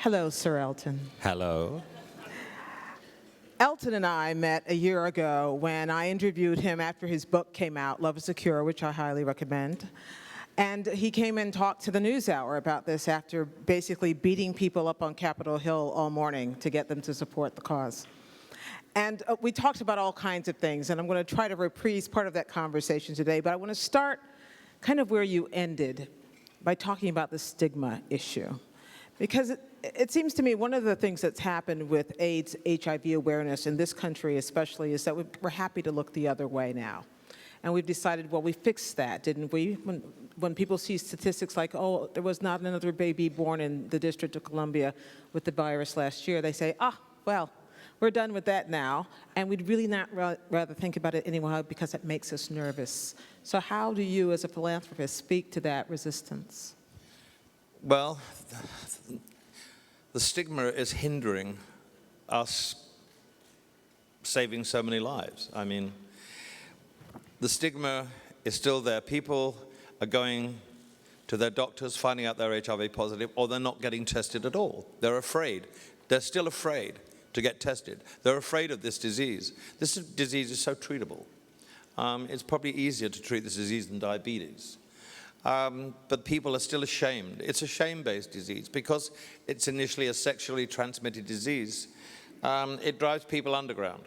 Hello, Sir Elton. Hello. Elton and I met a year ago when I interviewed him after his book came out, Love is a Cure, which I highly recommend. And he came and talked to the NewsHour about this after basically beating people up on Capitol Hill all morning to get them to support the cause. And we talked about all kinds of things, and I'm going to try to reprise part of that conversation today, but I want to start kind of where you ended by talking about the stigma issue. Because it seems to me one of the things that's happened with AIDS, HIV awareness in this country especially is that we're happy to look the other way now. And we've decided, well, we fixed that, didn't we? When people see statistics like, oh, there was not another baby born in the District of Columbia with the virus last year, they say, well, we're done with that now, and we'd really not rather think about it anymore because it makes us nervous. So how do you, as a philanthropist, speak to that resistance? Well, the stigma is hindering us saving so many lives. I mean, the stigma is still there. People are going to their doctors, finding out they're HIV positive, or they're not getting tested at all. They're afraid. They're still afraid to get tested. They're afraid of this disease. This disease is so treatable. It's probably easier to treat this disease than diabetes. But people are still ashamed. It's a shame-based disease because it's initially a sexually transmitted disease. It drives people underground.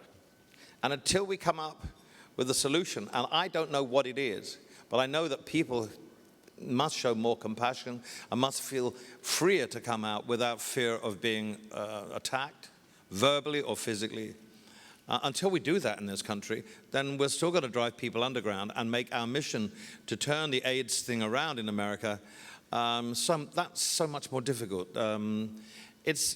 And until we come up with a solution, and I don't know what it is, but I know that people must show more compassion and must feel freer to come out without fear of being attacked, verbally or physically. Until we do that in this country, then we're still going to drive people underground and make our mission to turn the AIDS thing around in America. That's so much more difficult. It's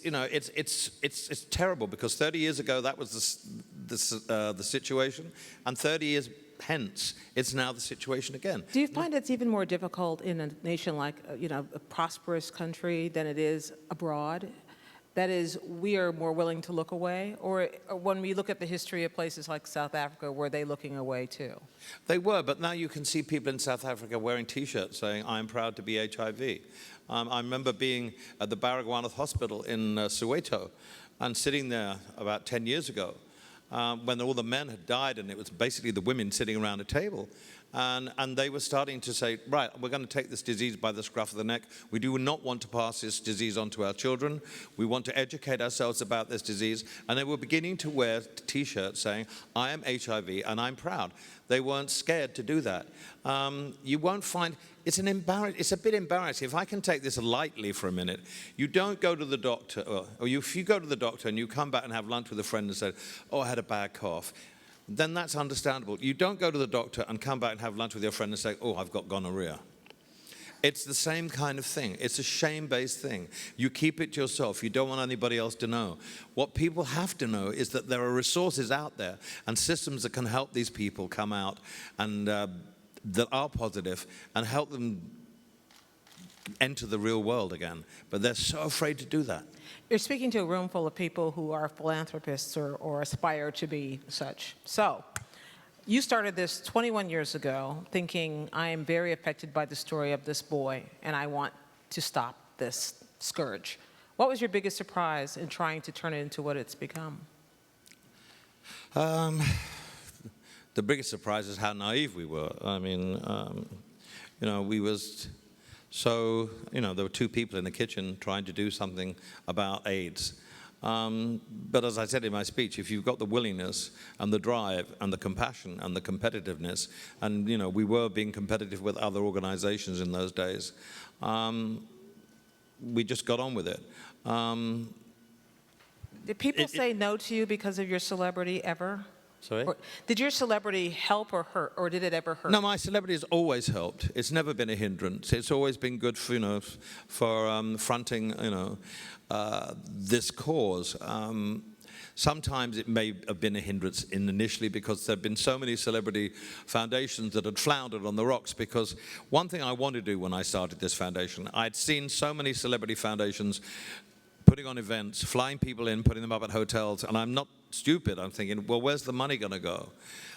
terrible because 30 years ago that was the situation, and 30 years hence it's now the situation again. Do you find it's even more difficult in a nation like a prosperous country than it is abroad? That is, we are more willing to look away? Or when we look at the history of places like South Africa, were they looking away too? They were, but now you can see people in South Africa wearing T-shirts saying, I'm proud to be HIV. I remember being at the Baragwanath Hospital in Soweto and sitting there about 10 years ago when all the men had died and it was basically the women sitting around a table. And they were starting to say, right, we're going to take this disease by the scruff of the neck. We do not want to pass this disease on to our children. We want to educate ourselves about this disease. And they were beginning to wear T-shirts saying, I am HIV and I'm proud. They weren't scared to do that. You won't find, it's a bit embarrassing. If I can take this lightly for a minute, you don't go to the doctor, or if you go to the doctor and you come back and have lunch with a friend and say, oh, I had a bad cough, then that's understandable. You don't go to the doctor and come back and have lunch with your friend and say, oh, I've got gonorrhea. It's the same kind of thing. It's a shame-based thing. You keep it to yourself. You don't want anybody else to know. What people have to know is that there are resources out there and systems that can help these people come out and that are positive and help them enter the real world again. But they're so afraid to do that. You're speaking to a room full of people who are philanthropists or aspire to be such. So, you started this 21 years ago thinking, I am very affected by the story of this boy and I want to stop this scourge. What was your biggest surprise in trying to turn it into what it's become? The biggest surprise is how naive we were. I mean, we was so, there were two people in the kitchen trying to do something about AIDS. But as I said in my speech, if you've got the willingness and the drive and the compassion and the competitiveness, and we were being competitive with other organizations in those days, we just got on with it. Did people say no to you because of your celebrity ever? Sorry? Or did your celebrity help or hurt, or did it ever hurt? No, my celebrity has always helped. It's never been a hindrance. It's always been good for, for fronting, this cause. Sometimes it may have been a hindrance initially because there have been so many celebrity foundations that had floundered on the rocks. Because one thing I wanted to do when I started this foundation, I'd seen so many celebrity foundations putting on events, flying people in, putting them up at hotels, and I'm not stupid. I'm thinking, well, where's the money going to go?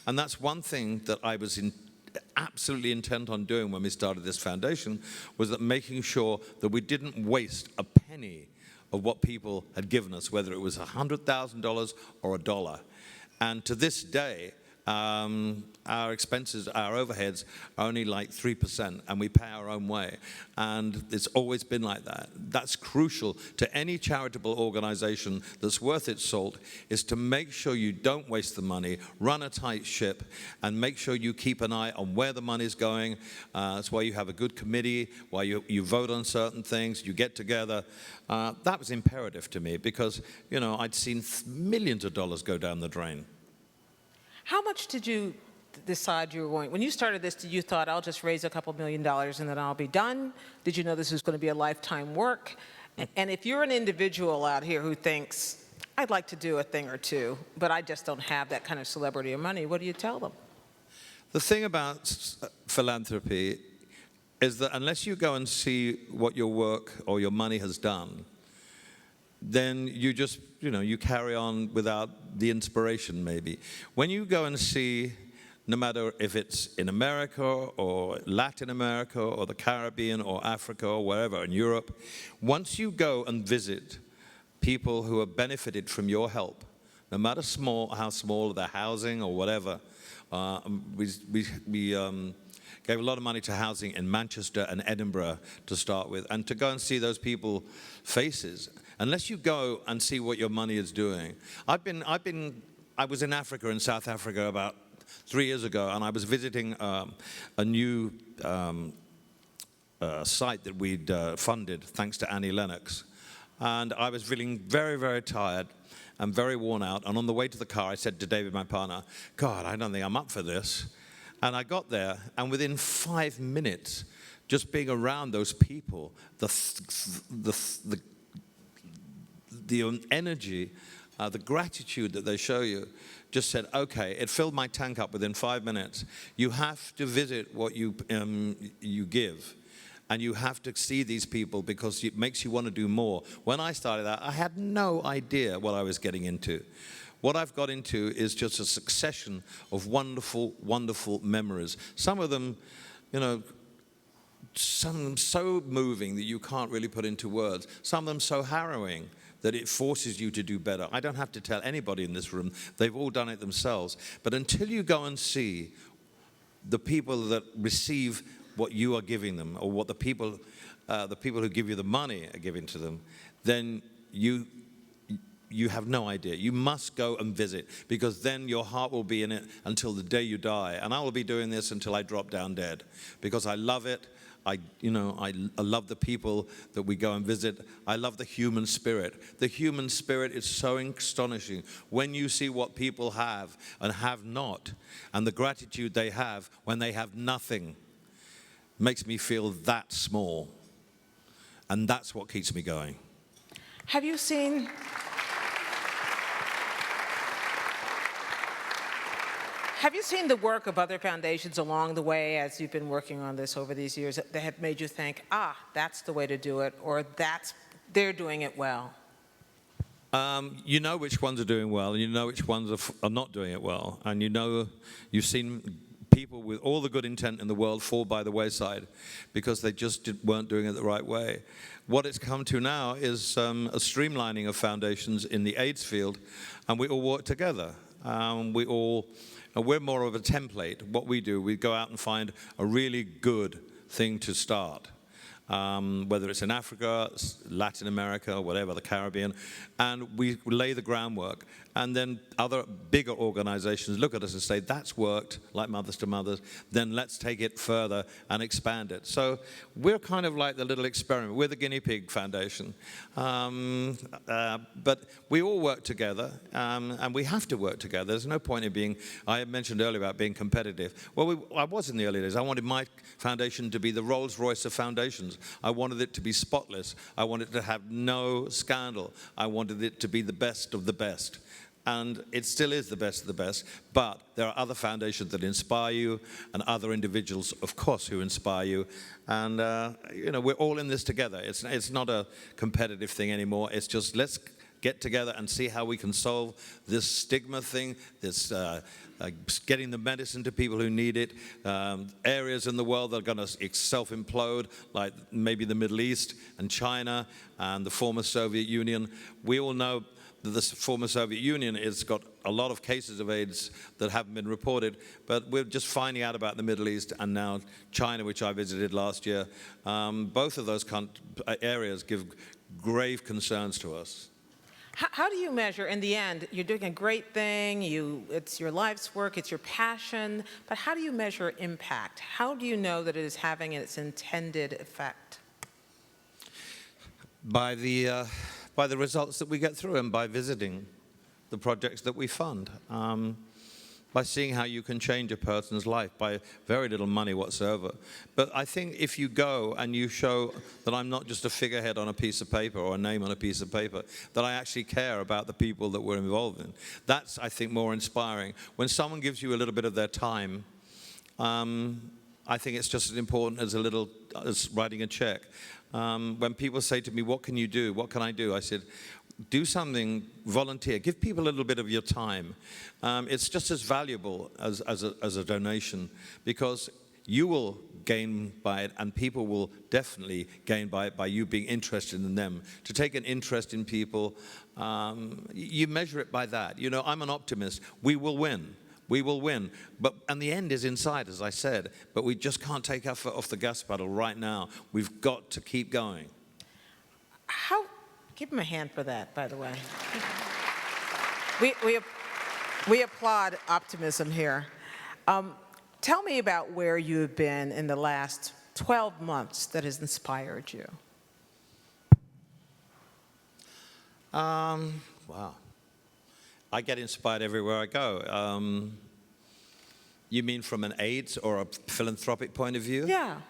And that's one thing that I was absolutely intent on doing when we started this foundation, was that making sure that we didn't waste a penny of what people had given us, whether it was $100,000 or a dollar. And to this day, our expenses, our overheads are only like 3%, and we pay our own way. And it's always been like that. That's crucial to any charitable organization that's worth its salt, is to make sure you don't waste the money, run a tight ship, and make sure you keep an eye on where the money's going. That's why you have a good committee, why you vote on certain things, you get together. That was imperative to me because, you know, I'd seen millions of dollars go down the drain. How much did you decide you were going? When you started this, you thought, I'll just raise a couple $1 million and then I'll be done? Did you know this was going to be a lifetime work? And if you're an individual out here who thinks, I'd like to do a thing or two, but I just don't have that kind of celebrity or money, what do you tell them? The thing about philanthropy is that unless you go and see what your work or your money has done, then you just, you know, you carry on without the inspiration maybe. When you go and see, no matter if it's in America or Latin America or the Caribbean or Africa or wherever, in Europe, once you go and visit people who have benefited from your help, no matter how small their housing or whatever, we gave a lot of money to housing in Manchester and Edinburgh to start with, and to go and see those people's faces. Unless you go and see what your money is doing. I was in Africa, in South Africa, about 3 years ago, and I was visiting a new site that we'd funded, thanks to Annie Lennox. And I was feeling very, very tired and very worn out. And on the way to the car, I said to David, my partner, God, I don't think I'm up for this. And I got there, and within 5 minutes, just being around those people, the energy, the gratitude that they show you, just said, okay, it filled my tank up within 5 minutes. You have to visit what you give, and you have to see these people because it makes you want to do more. When I started out, I had no idea what I was getting into. What I've got into is just a succession of wonderful, wonderful memories. Some of them, you know, some of them so moving that you can't really put into words. Some of them so harrowing that it forces you to do better. I don't have to tell anybody in this room. They've all done it themselves. But until you go and see the people that receive what you are giving them, or what the people who give you the money are giving to them, then you have no idea. You must go and visit, because then your heart will be in it until the day you die. And I will be doing this until I drop down dead, because I love it. I love the people that we go and visit. I love the human spirit. The human spirit is so astonishing. When you see what people have and have not, and the gratitude they have when they have nothing, makes me feel that small. And that's what keeps me going. Have you seen the work of other foundations along the way as you've been working on this over these years that have made you think, that's the way to do it, or they're doing it well? You know which ones are doing well, and you know which ones are not doing it well. And you've seen people with all the good intent in the world fall by the wayside because they just weren't doing it the right way. What it's come to now is a streamlining of foundations in the AIDS field, and we all work together. We're more of a template. What we do, we go out and find a really good thing to start, whether it's in Africa, Latin America, whatever, the Caribbean, and we lay the groundwork. And then other bigger organizations look at us and say, that's worked, like Mothers to Mothers, then let's take it further and expand it. So we're kind of like the little experiment. We're the guinea pig foundation. But we all work together, and we have to work together. There's no point in being, I mentioned earlier about being competitive. Well, I was in the early days. I wanted my foundation to be the Rolls-Royce of foundations. I wanted it to be spotless. I wanted it to have no scandal. I wanted it to be the best of the best. And it still is the best of the best, but there are other foundations that inspire you, and other individuals, of course, who inspire you. And, we're all in this together. It's not a competitive thing anymore. It's just, let's get together and see how we can solve this stigma thing, this getting the medicine to people who need it, areas in the world that are going to self-implode, like maybe the Middle East and China and the former Soviet Union. We all know that the former Soviet Union has got a lot of cases of AIDS that haven't been reported, but we're just finding out about the Middle East and now China, which I visited last year. Both of those areas give grave concerns to us. How do you measure, in the end, you're doing a great thing, it's your life's work, it's your passion, but how do you measure impact? How do you know that it is having its intended effect? By the results that we get through and by visiting the projects that we fund. By seeing how you can change a person's life by very little money whatsoever. But I think if you go and you show that I'm not just a figurehead on a piece of paper or a name on a piece of paper, that I actually care about the people that we're involved in, that's, I think, more inspiring. When someone gives you a little bit of their time, I think it's just as important as writing a check. When people say to me, what can you do? What can I do? I said, do something, volunteer, give people a little bit of your time. It's just as valuable as a donation, because you will gain by it and people will definitely gain by it by you being interested in them. To take an interest in people, you measure it by that. You know, I'm an optimist. We will win. We will win. And the end is inside, as I said, but we just can't take our foot off the gas pedal right now. We've got to keep going. Give him a hand for that, by the way. We applaud optimism here. Tell me about where you've been in the last 12 months that has inspired you. Wow. I get inspired everywhere I go. You mean from an AIDS or a philanthropic point of view? Yeah.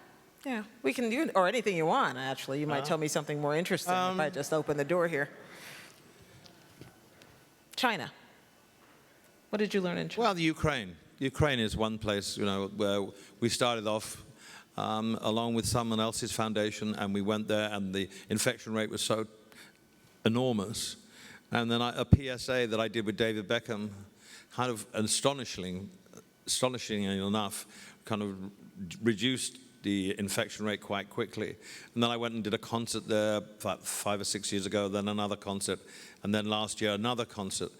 Yeah, we can do, or anything you want, actually. You might tell me something more interesting if I just open the door here. China. What did you learn in China? Well, the Ukraine. Ukraine is one place, you know, where we started off along with someone else's foundation, and we went there, and the infection rate was so enormous. And then a PSA that I did with David Beckham, kind of astonishingly enough, kind of reduced the infection rate quite quickly. And then I went and did a concert there about 5 or 6 years ago, then another concert, and then last year another concert.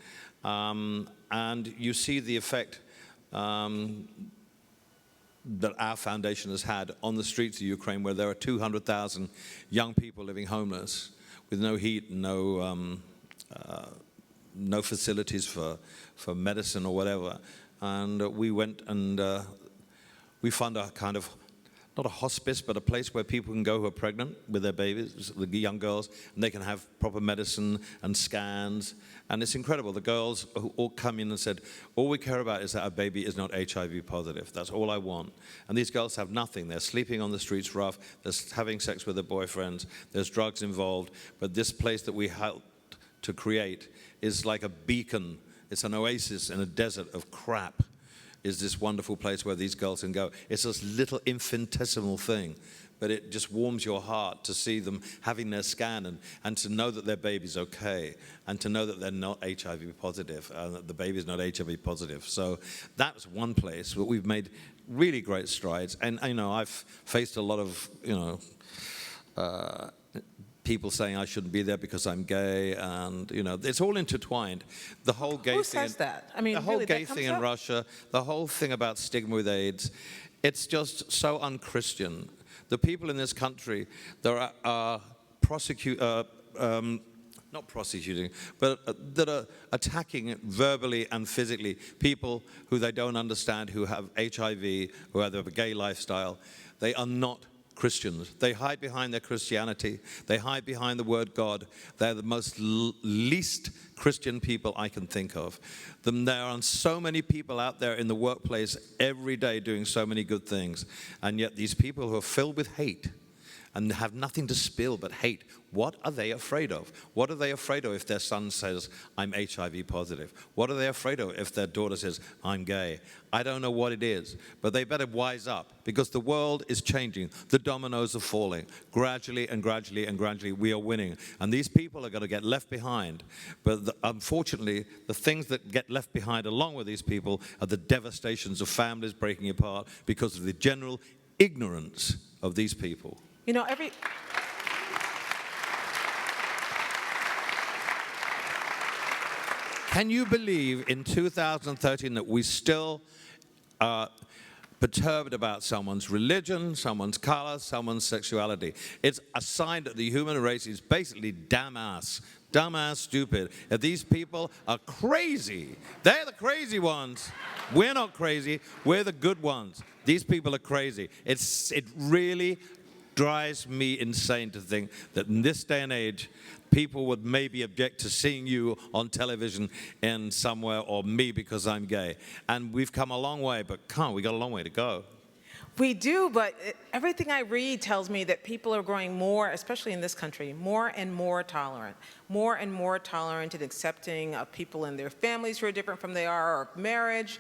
And you see the effect that our foundation has had on the streets of Ukraine, where there are 200,000 young people living homeless with no heat, no facilities for medicine or whatever. And we went and we found a kind of, not a hospice, but a place where people can go who are pregnant with their babies, the young girls, and they can have proper medicine and scans. And it's incredible. The girls who all come in and said, all we care about is that our baby is not HIV positive. That's all I want. And these girls have nothing. They're sleeping on the streets rough. They're having sex with their boyfriends. There's drugs involved. But this place that we helped to create is like a beacon. It's an oasis in a desert of crap. Is this wonderful place where these girls can go. It's this little infinitesimal thing, but it just warms your heart to see them having their scan and to know that their baby's okay, and to know that they're not HIV positive, that the baby's not HIV positive. So that was one place where we've made really great strides. And you know, I've faced a lot of, you know, people saying I shouldn't be there because I'm gay, and you know, it's all intertwined. The whole gay Who thing. says that? I mean, the whole really, gay that comes thing in up? Russia, the whole thing about stigma with AIDS, it's just so unchristian. The people in this country that are not prosecuting, but that are attacking verbally and physically people who they don't understand, who have HIV, who have a gay lifestyle, they are not Christians. They hide behind their Christianity. They hide behind the word God. They're the most least Christian people I can think of. There are so many people out there in the workplace every day doing so many good things, and yet these people who are filled with hate and have nothing to spill but hate. What are they afraid of? What are they afraid of if their son says, I'm HIV positive? What are they afraid of if their daughter says, I'm gay? I don't know what it is, but they better wise up, because the world is changing. The dominoes are falling. Gradually and gradually and gradually, we are winning. And these people are going to get left behind. But unfortunately, the things that get left behind along with these people are the devastations of families breaking apart because of the general ignorance of these people. You know, Can you believe in 2013 that we still are perturbed about someone's religion, someone's color, someone's sexuality? It's a sign that the human race is basically dumbass, stupid. If these people are crazy, they're the crazy ones. We're not crazy, we're the good ones. These people are crazy. It really drives me insane to think that in this day and age, people would maybe object to seeing you on television in somewhere, or me because I'm gay. And we've come a long way, but we got a long way to go. we do, but everything I read tells me that people are growing more, especially in this country, more and more tolerant and accepting of people and their families who are different from they are, or marriage.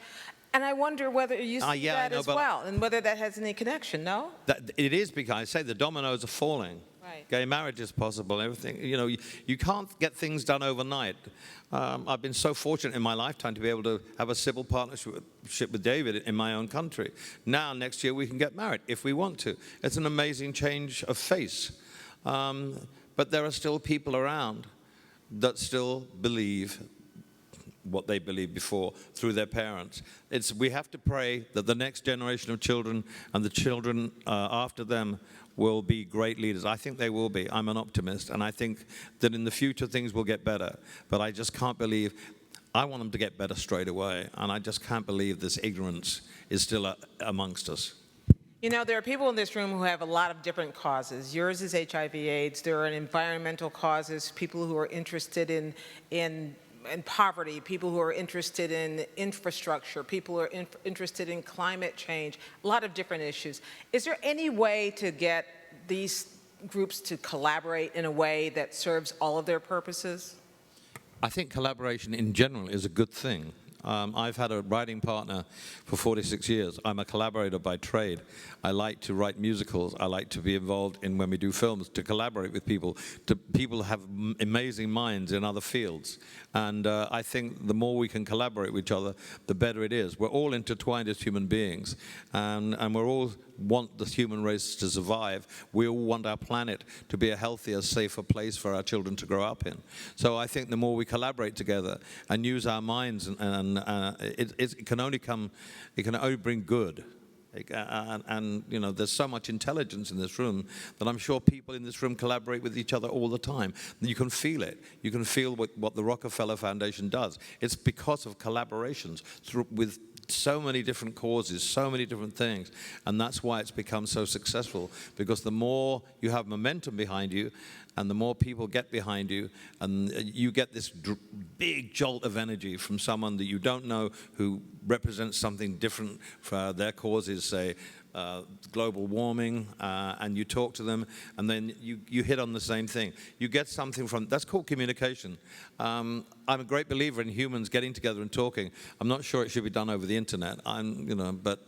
And I wonder whether you see that as well, and whether that has any connection, no? It is, because I say the dominoes are falling. Right. Gay marriage is possible, everything. You know, you can't get things done overnight. I've been so fortunate in my lifetime to be able to have a civil partnership with David in my own country. Now, next year, we can get married if we want to. It's an amazing change of face. But there are still people around that still believe what they believed before through their parents. We have to pray that the next generation of children and the children after them will be great leaders. I think they will be. I'm an optimist, and I think that in the future things will get better. But I just can't believe, I want them to get better straight away, and I just can't believe this ignorance is still amongst us. You know, there are people in this room who have a lot of different causes. Yours is HIV/AIDS. There are environmental causes, people who are interested in poverty, people who are interested in infrastructure, people who are interested in climate change, a lot of different issues. Is there any way to get these groups to collaborate in a way that serves all of their purposes? I think collaboration in general is a good thing. I've had a writing partner for 46 years. I'm a collaborator by trade. I like to write musicals. I like to be involved in, when we do films, to collaborate with people. People have amazing minds in other fields. And I think the more we can collaborate with each other, the better it is. We're all intertwined as human beings. And we all want the human race to survive. We all want our planet to be a healthier, safer place for our children to grow up in. So I think the more we collaborate together and use our minds, it can only bring good. And you know, there's so much intelligence in this room that I'm sure people in this room collaborate with each other all the time. You can feel it. You can feel what the Rockefeller Foundation does. It's because of collaborations with so many different causes, so many different things. And that's why it's become so successful, because the more you have momentum behind you, and the more people get behind you, and you get this big jolt of energy from someone that you don't know, who represents something different for their causes, say global warming, and you talk to them, and then you hit on the same thing. You get something from, that's called communication. I'm a great believer in humans getting together and talking. I'm not sure it should be done over the internet. But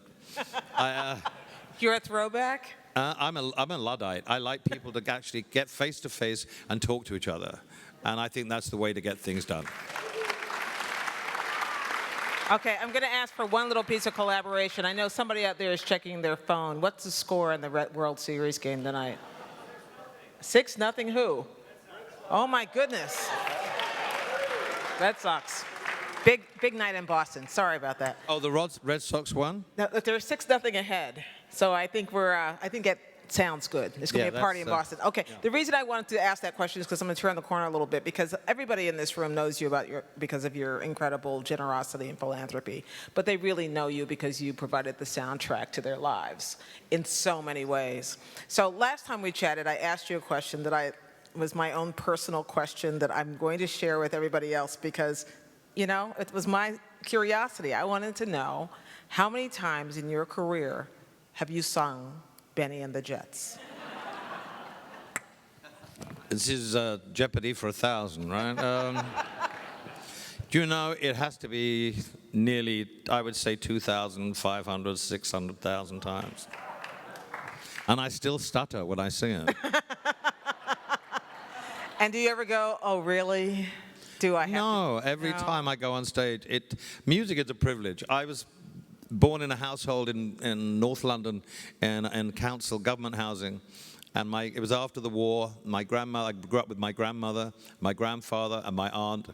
You're a throwback? I'm a Luddite. I like people to actually get face to face and talk to each other. And I think that's the way to get things done. Okay, I'm going to ask for one little piece of collaboration. I know somebody out there is checking their phone. What's the score in the World Series game tonight? 6-0 who? Oh my goodness. Red Sox. Big night in Boston. Sorry about that. Oh, the Red Sox won? No, they're 6-0 ahead. So I think that sounds good. It's going to be a party in Boston. Okay, yeah. The reason I wanted to ask that question is because I'm going to turn the corner a little bit, because everybody in this room knows you because of your incredible generosity and philanthropy, but they really know you because you provided the soundtrack to their lives in so many ways. So last time we chatted, I asked you a question that was my own personal question that I'm going to share with everybody else, because, you know, it was my curiosity. I wanted to know, how many times in your career have you sung Benny and the Jets? This is Jeopardy for 1,000, right? Do you know it has to be nearly, I would say, 2,500, 600,000 times. And I still stutter when I sing it. And do you ever go, oh, really? Do I have No, to? every No. time I go on stage, music is a privilege. I was born in a household in North London in council government housing. And it was after the war. I grew up with my grandmother, my grandfather, and my aunt,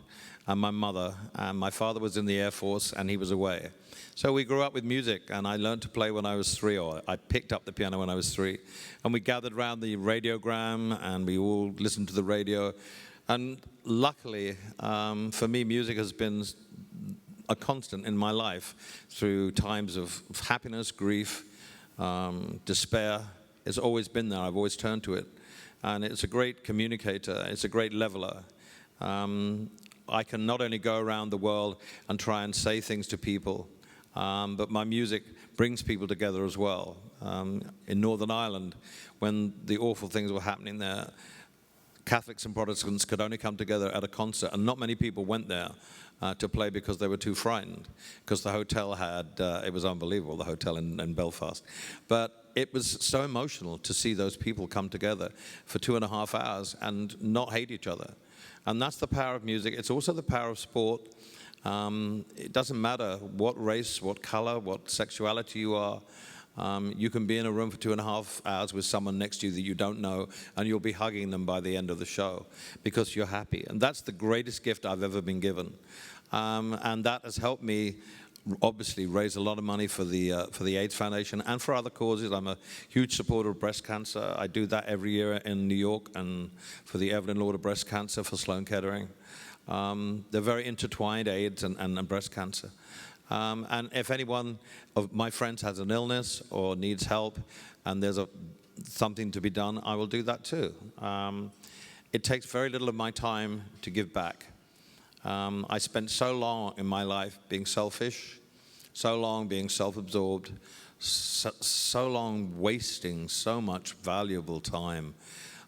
and my mother. And my father was in the Air Force, and he was away. So we grew up with music, and I learned to play when I was 3, or I picked up the piano when I was 3. And we gathered around the radiogram, and we all listened to the radio. And luckily, for me, music has been a constant in my life through times of happiness, grief, despair. It's always been there. I've always turned to it. And it's a great communicator. It's a great leveler. I can not only go around the world and try and say things to people, but my music brings people together as well. In Northern Ireland, when the awful things were happening there, Catholics and Protestants could only come together at a concert, and not many people went there to play because they were too frightened, because the hotel had, it was unbelievable, the hotel in Belfast. But it was so emotional to see those people come together for 2.5 hours and not hate each other. And that's the power of music. It's also the power of sport. It doesn't matter what race, what color, what sexuality you are. You can be in a room for 2.5 hours with someone next to you that you don't know, and you'll be hugging them by the end of the show because you're happy. And that's the greatest gift I've ever been given. And that has helped me obviously raise a lot of money for the AIDS Foundation and for other causes. I'm a huge supporter of breast cancer. I do that every year in New York, and for the Evelyn Lauder Breast Cancer for Sloan Kettering. They're very intertwined, AIDS and breast cancer. And if anyone of my friends has an illness or needs help and there's something to be done, I will do that too. It takes very little of my time to give back. I spent so long in my life being selfish, so long being self-absorbed, so long wasting so much valuable time.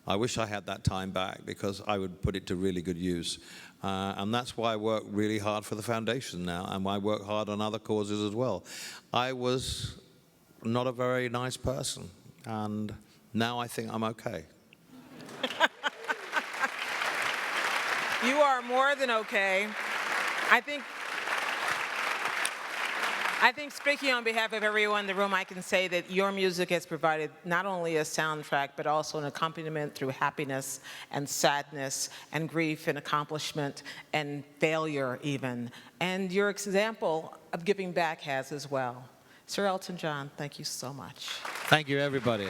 I wish I had that time back because I would put it to really good use. And that's why I work really hard for the foundation now, and why I work hard on other causes as well. I was not a very nice person, and now I think I'm okay. You are more than okay. I think speaking on behalf of everyone in the room, I can say that your music has provided not only a soundtrack, but also an accompaniment through happiness and sadness and grief and accomplishment and failure even. And your example of giving back has as well. Sir Elton John, thank you so much. Thank you, everybody.